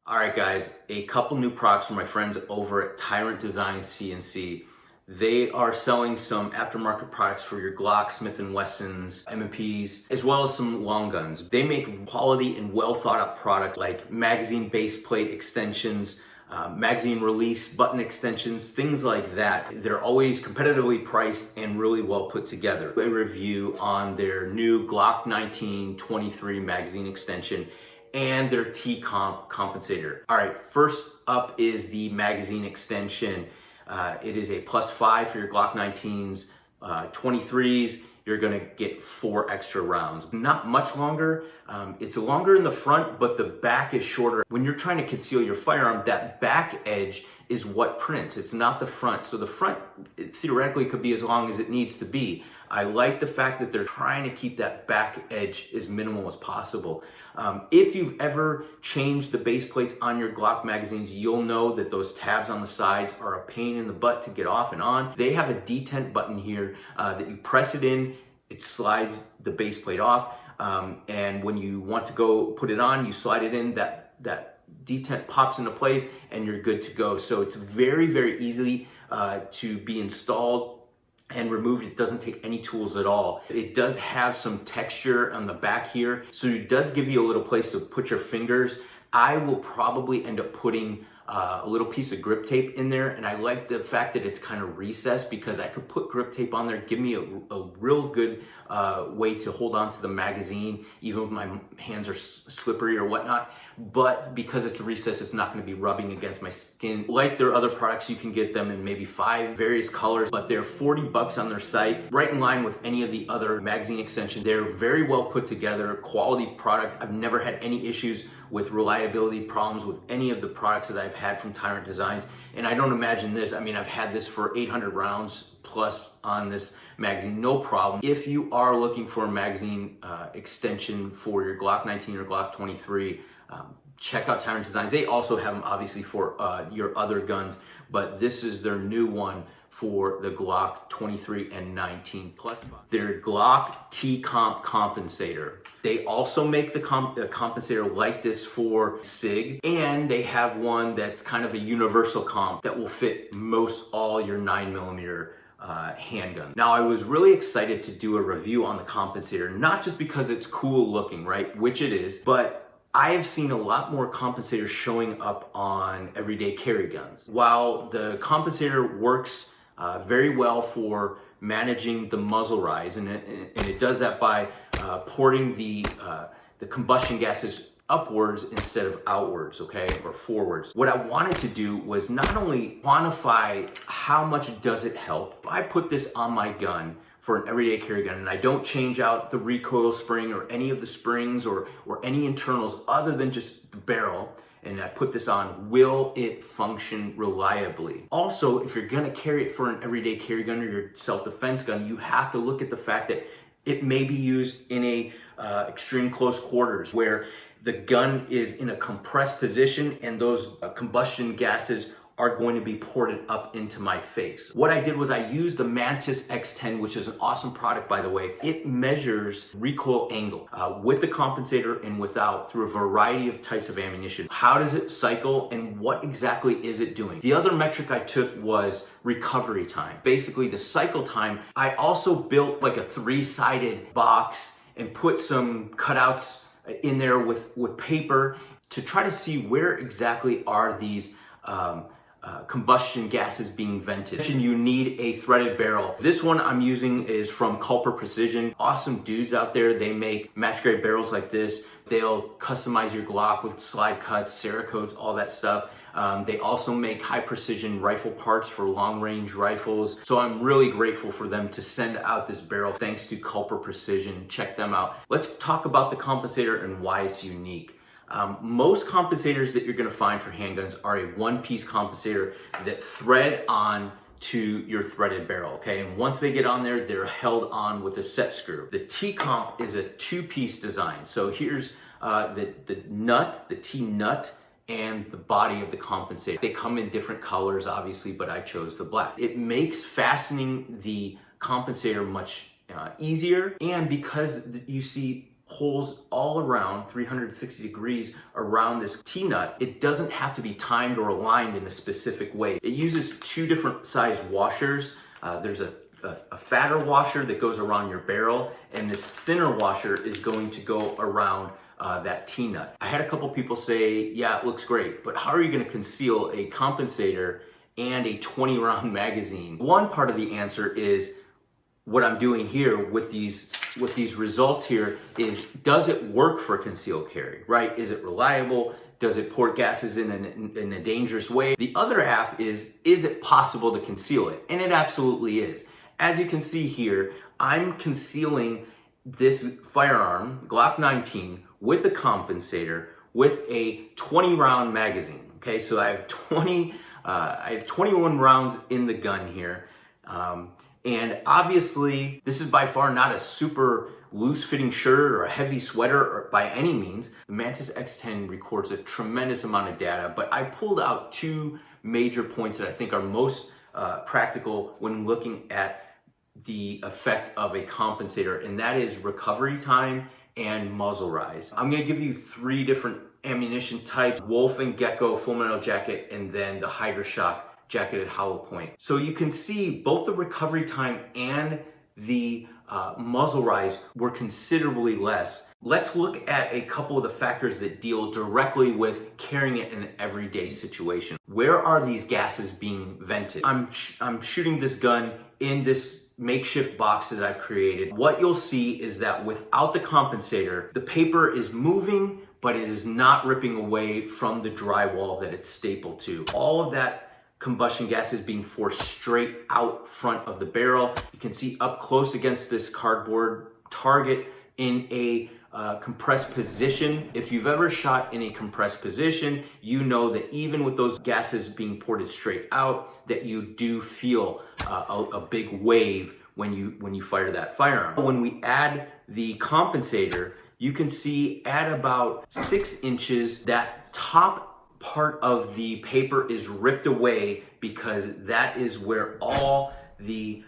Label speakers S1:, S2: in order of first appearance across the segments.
S1: All right, guys, a couple new products from my friends over at Tyrant CNC. They are selling some aftermarket products for your Glock, Smith & Wessons, M&Ps, as well as some long guns. They make quality and well thought out products like magazine base plate extensions, magazine release button extensions, things like that. They're always competitively priced and really well put together. A review on their new Glock 1923 magazine extension and their Compensator. All right, first up is the magazine extension. It is a +5 for your Glock 19s, 23s. You're gonna get 4 extra rounds. Not much longer. It's longer in the front, but the back is shorter. When you're trying to conceal your firearm, that back edge is what prints. It's not the front. So the front theoretically could be as long as it needs to be. I like the fact that they're trying to keep that back edge as minimal as possible. If you've ever changed the base plates on your Glock magazines, you'll know that those tabs on the sides are a pain in the butt to get off and on. They have a detent button here that you press it in, it slides the base plate off, and when you want to go put it on, you slide it in, that detent pops into place and you're good to go. So it's very, very easy to be installed and removed. It doesn't take any tools at all. It does have some texture on the back here, so it does give you a little place to put your fingers. I will probably end up putting a little piece of grip tape in there, and I like the fact that it's kind of recessed because I could put grip tape on there, give me a real good way to hold on to the magazine, even if my hands are slippery or whatnot. But because it's recessed, it's not going to be rubbing against my skin. Like their other products, you can get them in maybe 5 various colors, but they're $40 on their site, right in line with any of the other magazine extensions. They're very well put together, quality product. I've never had any issues with reliability problems with any of the products that I've had from Tyrant Designs, and I don't imagine this. I mean, I've had this for 800 rounds plus on this magazine, no problem. If you are looking for a magazine extension for your Glock 19 or Glock 23, check out Tyrant Designs. They also have them obviously for your other guns, but this is their new one for the Glock 23 and 19 +5. Their Glock Compensator. They also make the compensator like this for SIG, and they have one that's kind of a universal comp that will fit most all your 9mm handgun. Now, I was really excited to do a review on the compensator, not just because it's cool looking, right, which it is, but I have seen a lot more compensators showing up on everyday carry guns. While the compensator works very well for managing the muzzle rise, and it does that by porting the combustion gases upwards instead of outwards, okay, or forwards. What I wanted to do was not only quantify how much does it help. If I put this on my gun for an everyday carry gun and I don't change out the recoil spring or any of the springs or any internals other than just the barrel, and I put this on, will it function reliably? Also, if you're gonna carry it for an everyday carry gun or your self-defense gun, you have to look at the fact that it may be used in a extreme close quarters where the gun is in a compressed position and those combustion gases are going to be ported up into my face. What I did was I used the Mantis X10, which is an awesome product, by the way. It measures recoil angle with the compensator and without through a variety of types of ammunition. How does it cycle and what exactly is it doing? The other metric I took was recovery time. Basically the cycle time. I also built like a 3-sided box and put some cutouts in there with paper to try to see where exactly are these combustion gases being vented. You need a threaded barrel. This one I'm using is from Culper Precision. Awesome dudes out there. They make match grade barrels like this. They'll customize your Glock with slide cuts, Cerakotes, all that stuff. They also make high precision rifle parts for long range rifles. So I'm really grateful for them to send out this barrel. Thanks to Culper Precision. Check them out. Let's talk about the compensator and why it's unique. Most compensators that you're going to find for handguns are a one-piece compensator that thread on to your threaded barrel, okay? And once they get on there, they're held on with a set screw. The T-comp is a 2-piece design. So here's the nut, the T-nut, and the body of the compensator. They come in different colors, obviously, but I chose the black. It makes fastening the compensator much easier, and because you see holes all around 360 degrees around this T-nut. It doesn't have to be timed or aligned in a specific way. It uses two different size washers. There's a fatter washer that goes around your barrel, and this thinner washer is going to go around that T-nut. I had a couple people say, yeah, it looks great, but how are you going to conceal a compensator and a 20 round magazine? One part of the answer is what I'm doing here with these results here is, does it work for concealed carry, right? Is it reliable? Does it port gases in a dangerous way? The other half is it possible to conceal it? And it absolutely is. As you can see here, I'm concealing this firearm, Glock 19, with a compensator, with a 20 round magazine. Okay, so I have 21 rounds in the gun here. And obviously, this is by far not a super loose-fitting shirt or a heavy sweater or by any means. The Mantis X10 records a tremendous amount of data, but I pulled out two major points that I think are most practical when looking at the effect of a compensator, and that is recovery time and muzzle rise. I'm going to give you three different ammunition types: Wolf and Gecko full metal jacket, and then the HydroShock jacketed hollow point. So you can see both the recovery time and the muzzle rise were considerably less. Let's look at a couple of the factors that deal directly with carrying it in an everyday situation. Where are these gases being vented? I'm shooting this gun in this makeshift box that I've created. What you'll see is that without the compensator, the paper is moving, but it is not ripping away from the drywall that it's stapled to. All of that combustion gas is being forced straight out front of the barrel. You can see up close against this cardboard target in a compressed position. If you've ever shot in a compressed position, you know that even with those gases being ported straight out, that you do feel a big wave when you fire that firearm. When we add the compensator, you can see at about 6 inches, that top part of the paper is ripped away, because that is where all the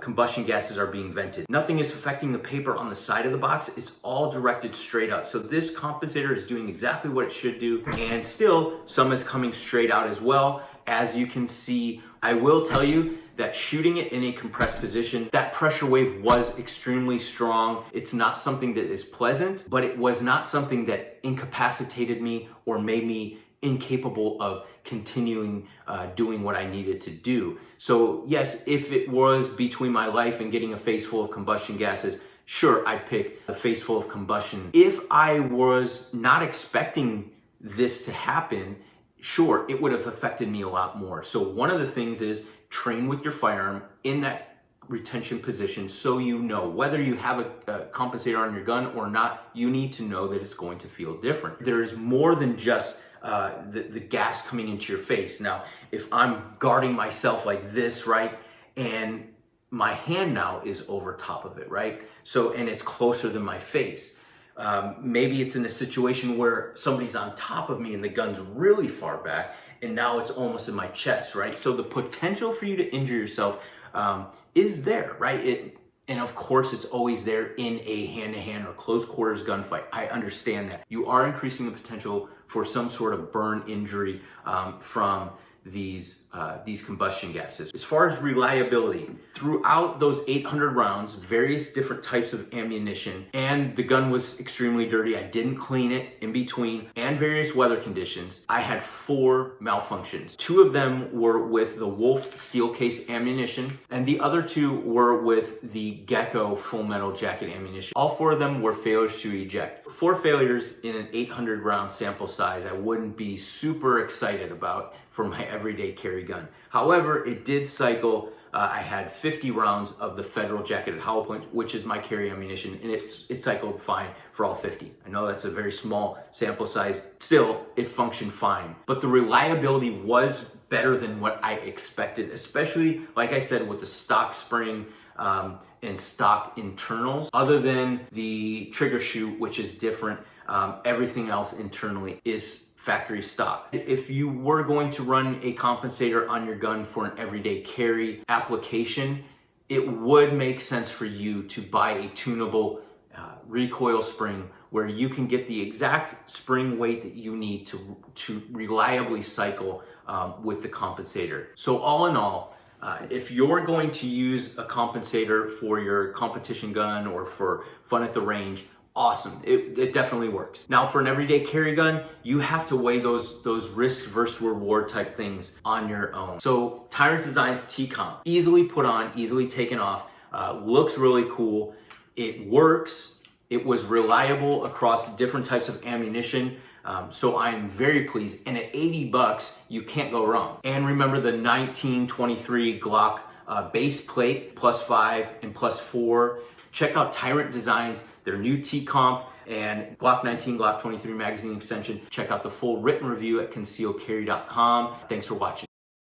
S1: combustion gases are being vented. Nothing is affecting the paper on the side of the box. It's all directed straight out. So this compensator is doing exactly what it should do, and still some is coming straight out as well. As you can see, I will tell you that shooting it in a compressed position, that pressure wave was extremely strong. It's not something that is pleasant, but it was not something that incapacitated me or made me incapable of continuing doing what I needed to do. So yes, if it was between my life and getting a face full of combustion gases, sure, I'd pick a face full of combustion. If I was not expecting this to happen, sure, it would have affected me a lot more. So one of the things is train with your firearm in that retention position, so you know whether you have a compensator on your gun or not. You need to know that it's going to feel different. There is more than just the gas coming into your face. Now, if I'm guarding myself like this, right, and my hand now is over top of it, right, so, and it's closer than my face. Maybe it's in a situation where somebody's on top of me and the gun's really far back, and now it's almost in my chest, right? So the potential for you to injure yourself is there, right? And of course, it's always there in a hand-to-hand or close quarters gunfight. I understand that. You are increasing the potential for some sort of burn injury from these combustion gases. As far as reliability, throughout those 800 rounds, various different types of ammunition, and the gun was extremely dirty. I didn't clean it in between, and various weather conditions. I had 4 malfunctions. 2 of them were with the Wolf steel case ammunition, and the other 2 were with the Gecko full metal jacket ammunition. All 4 of them were failures to eject. 4 failures in an 800 round sample size I wouldn't be super excited about for my everyday carry gun. However, it did cycle. I had 50 rounds of the Federal jacketed hollow point, which is my carry ammunition, and it cycled fine for all 50. I know that's a very small sample size. Still, it functioned fine. But the reliability was better than what I expected, especially, like I said, with the stock spring and stock internals. Other than the trigger shoe, which is different, everything else internally is factory stock. If you were going to run a compensator on your gun for an everyday carry application, it would make sense for you to buy a tunable recoil spring where you can get the exact spring weight that you need to reliably cycle with the compensator. So all in all, if you're going to use a compensator for your competition gun or for fun at the range, awesome. It definitely works. Now for an everyday carry gun, you have to weigh those risk versus reward type things on your own. So Tyrant Design's T-Comp, easily put on, easily taken off, looks really cool. It works. It was reliable across different types of ammunition. So I'm very pleased. And at $80, you can't go wrong. And remember the 1923 Glock base plate, +5 and +4. Check out Tyrant Designs, their new T-Comp and Glock 19, Glock 23 magazine extension. Check out the full written review at concealedcarry.com. Thanks for watching.